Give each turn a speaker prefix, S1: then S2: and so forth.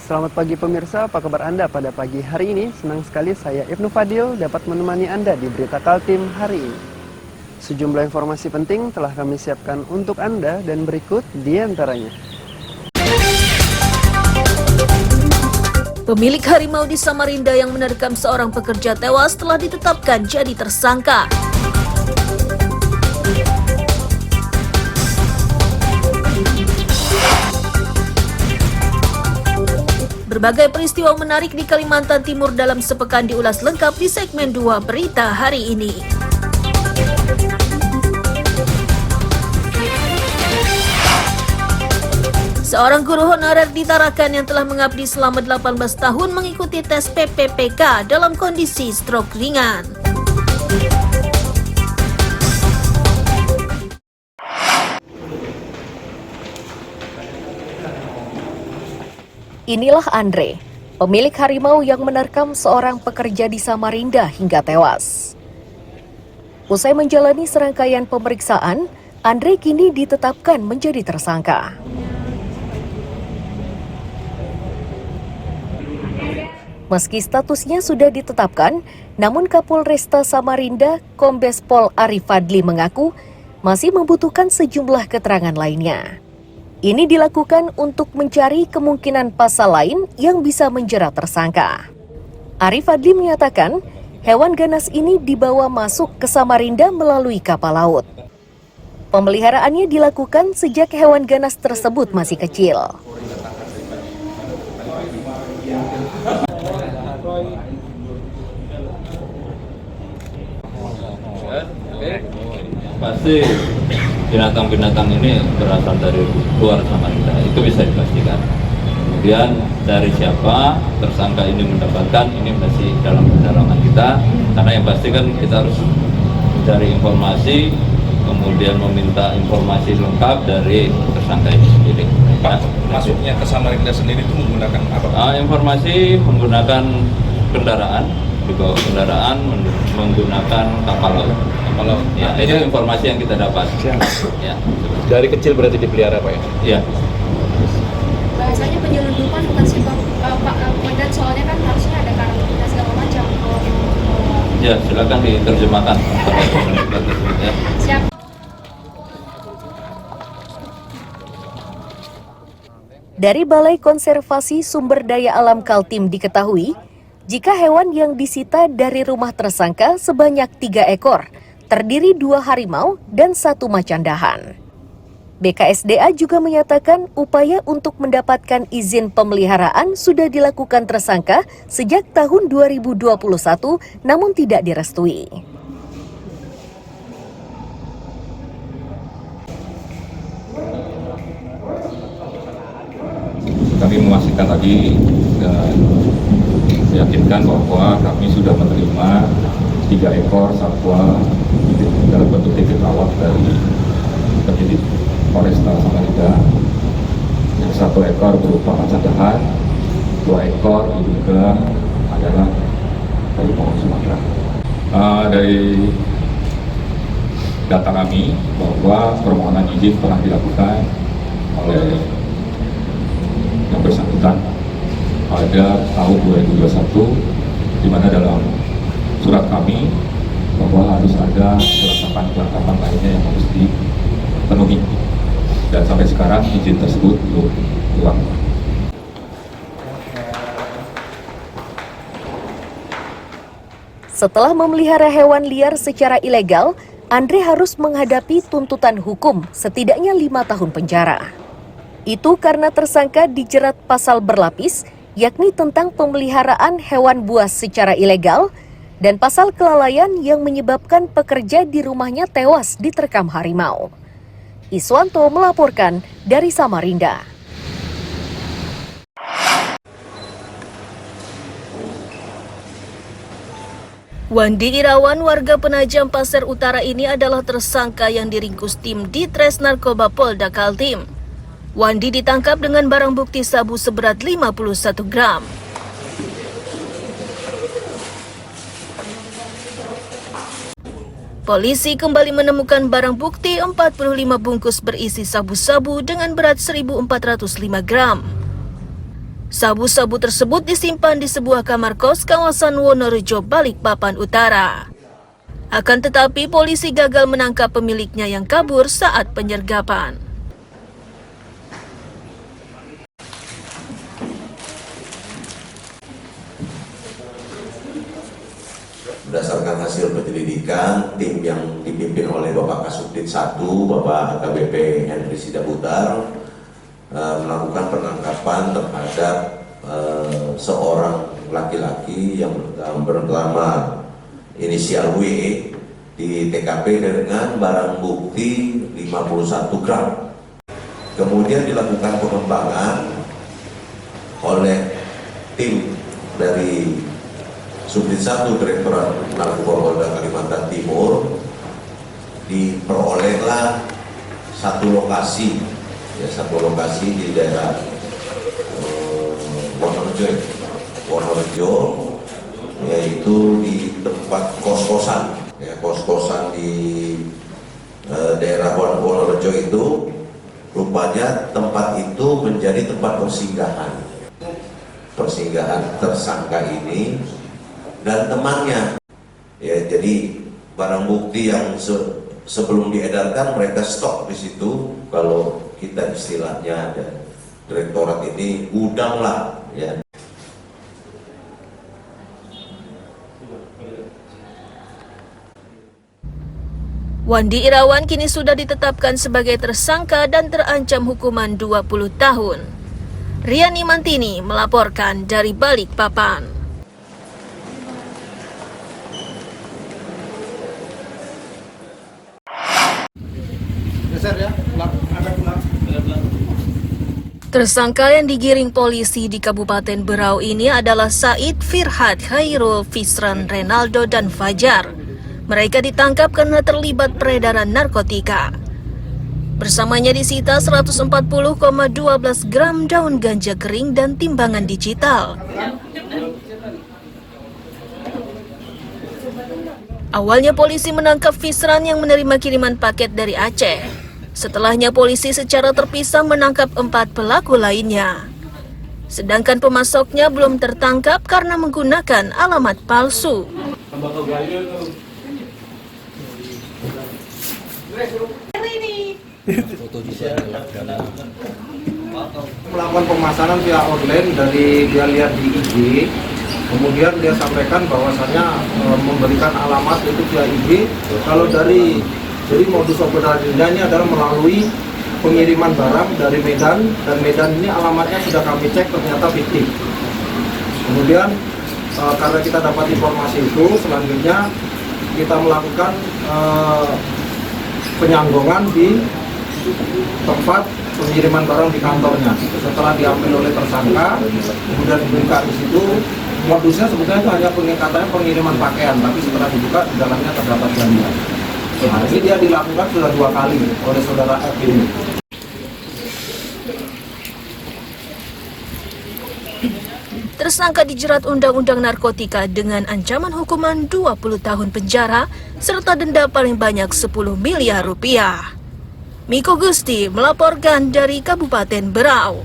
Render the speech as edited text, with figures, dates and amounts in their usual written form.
S1: Selamat pagi pemirsa, apa kabar Anda pada pagi hari ini? Senang sekali saya Ibnu Fadil dapat menemani Anda di Berita Kaltim hari ini. Sejumlah informasi penting telah kami siapkan untuk Anda dan berikut di antaranya.
S2: Pemilik harimau di Samarinda yang menerkam seorang pekerja tewas telah ditetapkan jadi tersangka. Berbagai peristiwa menarik di Kalimantan Timur dalam sepekan diulas lengkap di segmen 2 Berita hari ini. Seorang guru honorer di Tarakan yang telah mengabdi selama 18 tahun mengikuti tes PPPK dalam kondisi stroke ringan.
S3: Inilah Andre, pemilik harimau yang menerkam seorang pekerja di Samarinda hingga tewas. Usai menjalani serangkaian pemeriksaan, Andre kini ditetapkan menjadi tersangka. Meski statusnya sudah ditetapkan, namun Kapolresta Samarinda, Kombes Pol Arif Fadli mengaku masih membutuhkan sejumlah keterangan lainnya. Ini dilakukan untuk mencari kemungkinan pasal lain yang bisa menjerat tersangka. Arif Fadli menyatakan, hewan ganas ini dibawa masuk ke Samarinda melalui kapal laut. Pemeliharaannya dilakukan sejak hewan ganas tersebut masih kecil.
S4: Pasti binatang-binatang ini berasal dari luar Samarinda, itu bisa dipastikan. Kemudian dari siapa tersangka ini mendapatkan, ini masih dalam pendalaman kita, karena yang pasti kan kita harus mencari informasi, kemudian meminta informasi lengkap dari tersangka ini sendiri.
S5: Pak, masuknya ke Samarinda sendiri itu menggunakan apa?
S4: Informasi menggunakan kendaraan, dibawa kendaraan menggunakan kapal laut. Kalau ya, itu informasi yang kita dapat. Ya.
S5: Dari kecil berarti dipelihara Pak ya?
S4: Iya.
S6: Bahasanya penyelundupan bukan sih Pak, dan soalnya kan harusnya ada karantina segala macam.
S4: Ya, silakan diterjemahkan. Ya.
S6: Siap.
S3: Dari Balai Konservasi Sumber Daya Alam Kaltim diketahui, jika hewan yang disita dari rumah tersangka sebanyak 3 ekor, terdiri 2 harimau dan 1 macan dahan. BKSDA juga menyatakan upaya untuk mendapatkan izin pemeliharaan sudah dilakukan tersangka sejak tahun 2021 namun tidak direstui.
S5: Kami memastikan lagi dan meyakinkan bahwa kami sudah menerima 3 ekor satwa dalam bentuk titik rawat dari penyidik Polresta Samarinda. Yang 1 ekor berupa macan dahan, 2 ekor diduga adalah dari pohon Sumatera. Dari data kami bahwa permohonan izin telah dilakukan oleh yang bersangkutan pada tahun 2021, di mana dalam surat kami bahwa harus ada kelengkapan lainnya yang harus dipenuhi, dan sampai sekarang izin tersebut belum keluar.
S3: Setelah memelihara hewan liar secara ilegal, Andre harus menghadapi tuntutan hukum setidaknya 5 tahun penjara. Itu karena tersangka dijerat pasal berlapis, yakni tentang pemeliharaan hewan buas secara ilegal, dan pasal kelalaian yang menyebabkan pekerja di rumahnya tewas diterkam harimau. Iswanto melaporkan dari Samarinda.
S2: Wandi Irawan, warga Penajam Pasir Utara ini adalah tersangka yang diringkus tim Ditres Narkoba Polda Kaltim. Wandi ditangkap dengan barang bukti sabu seberat 51 gram. Polisi kembali menemukan barang bukti 45 bungkus berisi sabu-sabu dengan berat 1.405 gram. Sabu-sabu tersebut disimpan di sebuah kamar kos kawasan Wonorejo, Balikpapan Utara. Akan tetapi polisi gagal menangkap pemiliknya yang kabur saat penyergapan.
S7: Berdasarkan hasil penyelidikan, tim yang dipimpin oleh Bapak Kasubdit 1, Bapak AKBP Henry Sidaputar, melakukan penangkapan terhadap seorang laki-laki yang bernama inisial W di TKP dengan barang bukti 51 gram. Kemudian dilakukan pengembangan oleh tim dari Subdit 1 Direktorat Narkoba Polda Kalimantan Timur. Diperolehlah satu lokasi di daerah Wonorejo, yaitu di tempat kos-kosan di daerah Wonorejo itu. Rupanya tempat itu menjadi tempat persinggahan tersangka ini dan temannya. Ya, jadi barang bukti yang sebelum diedarkan mereka stok di situ. Kalau kita istilahnya ada direktorat ini gudang lah, ya.
S2: Wandi Irawan kini sudah ditetapkan sebagai tersangka dan terancam hukuman 20 tahun. Riani Mantini melaporkan dari Balikpapan. Tersangka yang digiring polisi di Kabupaten Berau ini adalah Said, Firhad, Khairul, Fisran, Renaldo, dan Fajar. Mereka ditangkap karena terlibat peredaran narkotika. Bersamanya disita 140,12 gram daun ganja kering dan timbangan digital. Awalnya polisi menangkap Fisran yang menerima kiriman paket dari Aceh. Setelahnya polisi secara terpisah menangkap 4 pelaku lainnya. Sedangkan pemasoknya belum tertangkap karena menggunakan alamat palsu.
S8: Melakukan pemasaran via online dari dia lihat di IG, kemudian dia sampaikan bahwasannya memberikan alamat itu via IG. Kalau jadi modus operandinya ini adalah melalui pengiriman barang dari Medan, dan Medan ini alamatnya sudah kami cek ternyata fiktif. Kemudian karena kita dapat informasi itu, selanjutnya kita melakukan penyanggongan di tempat pengiriman barang di kantornya. Setelah diambil oleh tersangka, kemudian dibuka di situ, modusnya sebetulnya itu hanya katanya pengiriman pakaian, tapi setelah dibuka di dalamnya terdapat ganja. Nah, ini dia dilakukan sudah 2 kali oleh saudara F ini.
S2: Tersangka dijerat Undang-Undang Narkotika dengan ancaman hukuman 20 tahun penjara serta denda paling banyak 10 miliar rupiah. Miko Gusti melaporkan dari Kabupaten Berau.